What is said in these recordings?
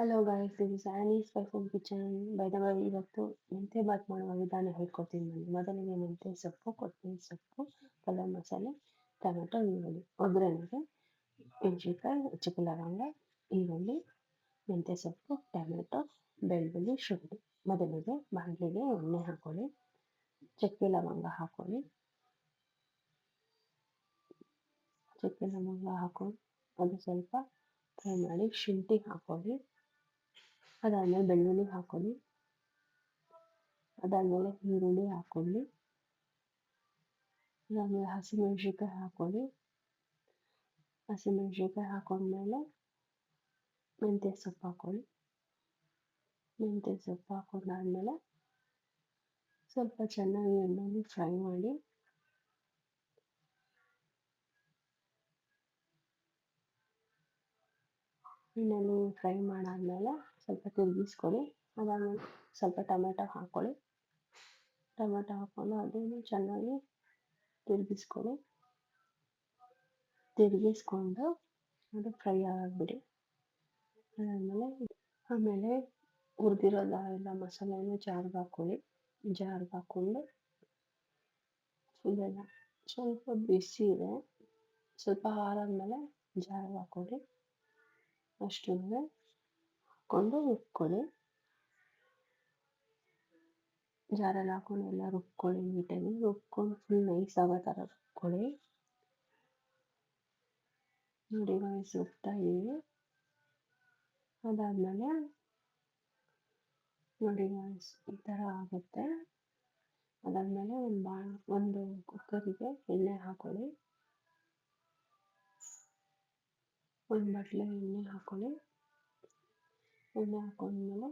Hello guys, this is ಆನಿ ಸ್ಪೈಸಲ್ kitchen. By the Y, ಇವತ್ತು ಮೆಂತ್ಯ ಬಾತ್ ಮಾಡುವ ವಿಧಾನ ಹೇಳ್ಕೊಡ್ತೀನಿ ಬನ್ನಿ. ಮೊದಲಿಗೆ ಮೆಂತ್ಯ ಸೊಪ್ಪು, ಕೊತ್ತಂಬರಿ ಸೊಪ್ಪು, ಪಲಾವ್ ಮಸಾಲೆ, ಟೊಮೆಟೊ, ಈರುಳ್ಳಿ. ಒಗ್ಗರಣೆಗೆ ಮೆಣಸಿನ್ಕಾಯಿ, ಚಿಕ್ಕ ಲವಂಗ, ಈರುಳ್ಳಿ, ಮೆಂತ್ಯ ಸೊಪ್ಪು, ಟೊಮೆಟೊ, ಬೆಳ್ಳುಳ್ಳಿ, ಶುಂಠಿ. ಮೊದಲಿಗೆ ಬಾಣಲೆಗೆ ಎಣ್ಣೆ ಹಾಕೊಳ್ಳಿ, ಚಕ್ಕೆ ಲವಂಗ ಹಾಕೊಳ್ಳಿ. ಚಕ್ಕೆ ಲವಂಗ ಹಾಕೊಂಡು ಅದು ಸ್ವಲ್ಪ ಫ್ರೈ ಮಾಡಿ, ಶುಂಠಿ ಹಾಕೊಳ್ಳಿ. ಅದಾದ್ಮೇಲೆ ಬೆಳ್ಳುಳ್ಳಿ ಹಾಕೊಳ್ಳಿ. ಅದಾದ್ಮೇಲೆ ಈರುಳ್ಳಿ ಹಾಕೊಳ್ಳಿ. ಅದಾದ್ಮೇಲೆ ಹಸಿಮೆಣಸಿನ್ಕಾಯಿ ಹಾಕೊಳ್ಳಿ. ಹಸಿಮೆಣಸಿನ್ಕಾಯಿ ಹಾಕೊಂಡ್ಮೇಲೆ ಮೆಂತ್ಯ ಸೊಪ್ಪು ಹಾಕೊಳ್ಳಿ. ಮೆಂತ್ಯ ಸೊಪ್ಪು ಹಾಕೊಂಡಾದ್ಮೇಲೆ ಸ್ವಲ್ಪ ಚೆನ್ನಾಗಿ ಎಣ್ಣೆಲಿ ಫ್ರೈ ಮಾಡಿ. ಎಣ್ಣೆಲಿ ಫ್ರೈ ಮಾಡಾದ್ಮೇಲೆ ಸ್ವಲ್ಪ ತಿರುಗಿಸ್ಕೊಳ್ಳಿ. ಅದಾದ್ಮೇಲೆ ಸ್ವಲ್ಪ ಟೊಮೆಟೊ ಹಾಕೊಳ್ಳಿ. ಟೊಮೆಟೊ ಹಾಕೊಂಡು ಅದನ್ನು ಚೆನ್ನಾಗಿ ತಿರುಗಿಸ್ಕೊಳ್ಳಿ. ತಿರುಗಿಸ್ಕೊಂಡು ಅದು ಫ್ರೈ ಆಗಿಬಿಡಿ. ಆಮೇಲೆ ಹುರಿದಿರೋದ ಎಲ್ಲ ಮಸಾಲೆಯನ್ನು ಜಾರ್ಗೆ ಹಾಕೊಳ್ಳಿ. ಜಾರ್ಗೆ ಹಾಕ್ಕೊಂಡು ಇದೆಲ್ಲ ಸ್ವಲ್ಪ ಬಿಸಿ ಇದೆ, ಸ್ವಲ್ಪ ಆರಾದ್ಮೇಲೆ ಜಾರ್ಗೆ ಹಾಕೊಳ್ಳಿ. ಅಷ್ಟನ್ನು ಹಾಕ್ಕೊಂಡು ರುಬ್ಕೊಳ್ಳಿ. ಜಾರಲ್ಲಿ ಹಾಕೊಂಡು ಎಲ್ಲ ರುಬ್ಕೊಳ್ಳಿ. ನೀಟಾಗಿ ರುಬ್ಕೊಂಡು ಫುಲ್ ನೈಸ್ ಆಗೋ ಥರ ರುಬ್ಕೊಳ್ಳಿ. ನೋಡಿ ನೈಸ್ ರುಬ್ತಾ ಇದ್ದೀವಿ. ಅದಾದ್ಮೇಲೆ ನೋಡಿ ಈ ಥರ ಆಗುತ್ತೆ. ಅದಾದ್ಮೇಲೆ ಒಂದು ಕುಕ್ಕರಿಗೆ ಎಣ್ಣೆ ಹಾಕೊಳ್ಳಿ. ಒಂದು ಬಟ್ಲೆ ಎಣ್ಣೆ ಹಾಕೊಳ್ಳಿ. ಎಣ್ಣೆ ಹಾಕೊಂಡ್ಮೇಲೆ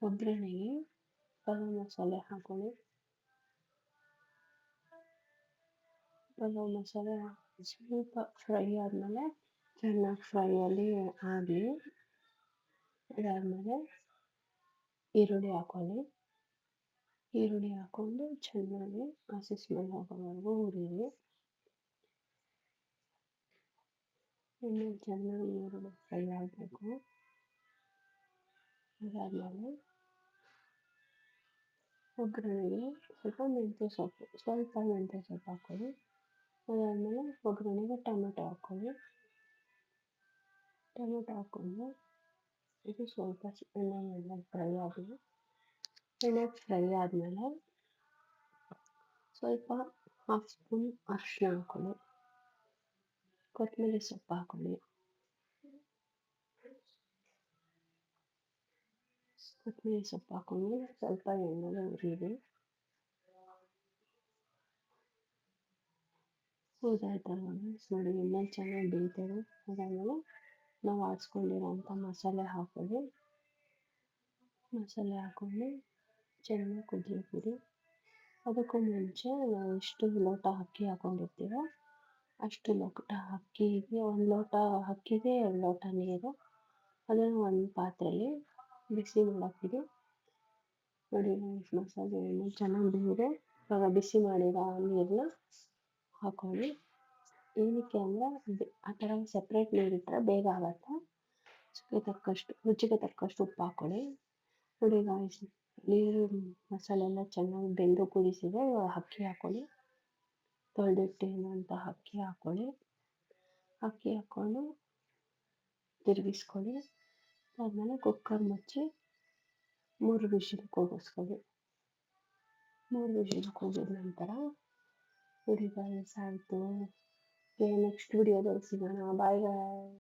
ಒಗ್ಗರಣೆಗೆ ಪಲಾವ್ ಮಸಾಲೆ ಹಾಕೊಳ್ಳಿ. ಪಲಾವ್ ಮಸಾಲೆ ಸ್ವಲ್ಪ ಫ್ರೈ ಆದಮೇಲೆ ಚೆನ್ನಾಗಿ ಫ್ರೈಯಲ್ಲಿ ಆಗಲಿ. ಅದಾದಮೇಲೆ ಈರುಳ್ಳಿ ಹಾಕೊಳ್ಳಿ. ಈರುಳ್ಳಿ ಹಾಕ್ಕೊಂಡು ಚೆನ್ನಾಗಿ ಹಸಿ ಸ್ಮೆಲ್ ಹೋಗೋವರೆಗೂ ಹುರಿಯಿರಿ. ಇನ್ನು ಚೆನ್ನಾಗಿ ಈರುಳ್ಳಿ ಫ್ರೈ ಆಗಬೇಕು. ಅದಾದಮೇಲೆ ಒಗ್ಗರಣೆಗೆ ಸ್ವಲ್ಪ ಮೆಂತ್ಯ ಸೊಪ್ಪು ಹಾಕ್ಕೊಳ್ಳಿ. ಅದಾದಮೇಲೆ ಒಗ್ಗರಣೆಗೆ ಟೊಮೆಟೊ ಹಾಕ್ಕೊಳ್ಳಿ. ಟೊಮೆಟೊ ಹಾಕ್ಕೊಂಡು ಇದು ಸ್ವಲ್ಪ ಎಣ್ಣೆ ಫ್ರೈ ಆಗಲಿ. ಎಣ್ಣೆ ಫ್ರೈ ಆದಮೇಲೆ ಸ್ವಲ್ಪ ಹಾಫ್ ಸ್ಪೂನ್ ಅರಿಶಿನ ಹಾಕ್ಕೊಳ್ಳಿ. ಕೊತ್ತಂಬರಿ ಸೊಪ್ಪು ಹಾಕ್ಕೊಳ್ಳಿ. ಕೊತ್ತಂಬರಿ ಸೊಪ್ಪು ಹಾಕ್ಕೊಂಡು ಸ್ವಲ್ಪ ಎಣ್ಣೆಲಿ ಹುರಿಯಿರಿ. ಹುರಿದಾಯ್ತಲ್ಲ ನೋಡಿ, ಎಣ್ಣೆ ಚೆನ್ನಾಗಿ ಬೇಯ್ತದೆ. ಅದಾದಮೇಲೆ ನಾವು ಆಡಿಸ್ಕೊಂಡಿರೋಂಥ ಮಸಾಲೆ ಹಾಕ್ಕೊಳ್ಳಿ. ಮಸಾಲೆ ಹಾಕ್ಕೊಂಡು ಚೆನ್ನಾಗಿ ಕುದಿಯಕ್ಬಿಡಿ. ಅದಕ್ಕೂ ಮುಂಚೆ ನಾವು ಎಷ್ಟು ಲೋಟ ಅಕ್ಕಿ ಹಾಕ್ಕೊಂಡಿರ್ತೀವೋ ಅಷ್ಟು ಲೋಟ ಅಕ್ಕಿಗೆ, 1 ಲೋಟ ಅಕ್ಕಿಗೆ 2 ಲೋಟ ನೀರು. ಅದನ್ನು ಒಂದು ಪಾತ್ರೆಯಲ್ಲಿ ಬಿಸಿ ಮಾಡಾಕ್ಬಿಡಿ. ನೋಡಿ ಮಸಾಲೆ ಎಣ್ಣೆ ಚೆನ್ನಾಗಿ ಬೇಯಿದೆ. ಇವಾಗ ಬಿಸಿ ಮಾಡಿರೋ ನೀರನ್ನ ಹಾಕೊಳ್ಳಿ. ಏನಕ್ಕೆ ಅಂದರೆ ಆ ಥರ ಸಪ್ರೇಟ್ ನೀರಿಟ್ಟರೆ ಬೇಗ ಆಗುತ್ತೆ. ರುಚಿಗೆ ತಕ್ಕಷ್ಟು ಉಪ್ಪು ಹಾಕ್ಕೊಳ್ಳಿ. ನೋಡಿ ನೀರು ಮಸಾಲೆ ಎಲ್ಲ ಚೆನ್ನಾಗಿ ಬೆಂದು ಕುದಿಸಿದೆ. ಇವಾಗ ಅಕ್ಕಿ ಹಾಕ್ಕೊಳ್ಳಿ. ತೊಳೆದಿಟ್ಟಿರುವಂಥ ಅಕ್ಕಿ ಹಾಕ್ಕೊಳ್ಳಿ. ಅಕ್ಕಿ ಹಾಕ್ಕೊಂಡು ತಿರುಗಿಸ್ಕೊಳ್ಳಿ. ಆದಮೇಲೆ ಕುಕ್ಕರ್ ಮುಚ್ಚಿ 3 ವಿಷಿಲ್ ಕೂಗಿಸ್ಕೊಳ್ಳಿ. 3 ವಿಷಿಲ್ ಕೂಗಿದ ನಂತರ ನೋಡಿ ಗಾಯ್ಸ್ ಆಯಿತು. ನೆಕ್ಸ್ಟ್ ವಿಡಿಯೋದಲ್ಲಿ ಸಿಗೋಣ. ಬಾಯ್ ಬಾಯ್.